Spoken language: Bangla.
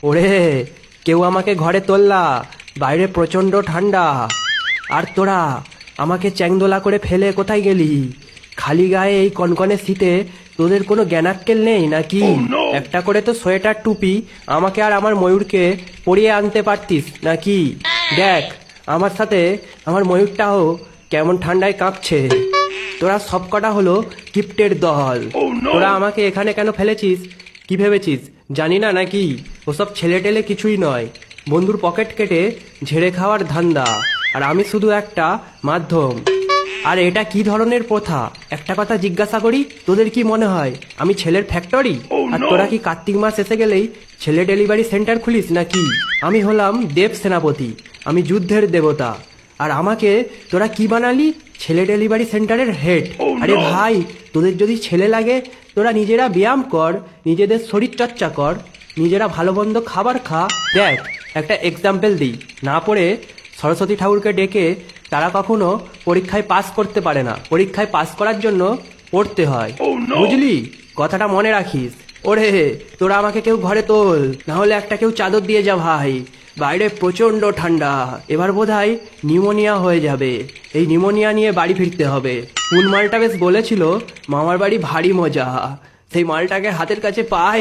ওরে, কেউ আমাকে ঘরে তোললা, বাইরে প্রচন্ড ঠান্ডা। আর তোরা আমাকে চ্যাংদোলা করে ফেলে কোথায় গেলি? খালি গায়ে এই কনকনে শীতে তোদের কোনো জ্ঞানাক্কেল নেই নাকি? একটা করে তো সোয়েটার টুপি আমাকে আর আমার ময়ূরকে পরিয়ে আনতে পারতিস নাকি? দেখ, আমার সাথে আমার ময়ূরটাও কেমন ঠান্ডায় কাঁপছে। তোরা সব কটা হলো কিপ্টের দল। তোরা আমাকে এখানে কেন ফেলেছিস? কি ভেবেছিস জানি না নাকি? ওসব ছেলে টেলে কিছুই নয়, বন্ধুর পকেট কেটে ঝেড়ে খাওয়ার ধান্দা। আর আমি শুধু একটা মাধ্যম। আর এটা কি ধরনের প্রথা? একটা কথা জিজ্ঞাসা করি, তোদের কি মনে হয় আমি ছেলের ফ্যাক্টরি? আর তোরা কি কার্তিক মাস এসে গেলেই ছেলে ডেলিভারি সেন্টার খুলিস নাকি? আমি হলাম দেব সেনাপতি, আমি যুদ্ধের দেবতা। আর আমাকে তোরা কি বানালি? ছেলে ডেলিভারি সেন্টারের হেড। আরে ভাই, তোদের যদি ছেলে লাগে তোরা নিজেরা ব্যায়াম কর, নিজেদের শরীর চর্চা কর, নিজেরা ভালো মন্দ খাবার খা। দেখ, একটা এক্সাম্পল দিই, না পড়ে সরস্বতী ঠাকুরকে ডেকে তারা কখনো পরীক্ষায় পাস করতে পারে না। পরীক্ষায় পাস করার জন্য পড়তে হয়, বুঝলি? কথাটা মনে রাখিস। ওরে, তোরা আমাকে কেউ ঘরে তোল, না হলে একটা কেউ চাদর দিয়ে যা ভাই, বাইরে প্রচন্ড ঠান্ডা। এবার বোধহয় নিউমোনিয়া হয়ে যাবে। এই নিউমোনিয়া নিয়ে বাড়ি ফিরতে হবে। কোন মালটা বেশ বলেছিল মামার বাড়ি ভারী মজা, সেই মালটাকে হাতের কাছে পাই।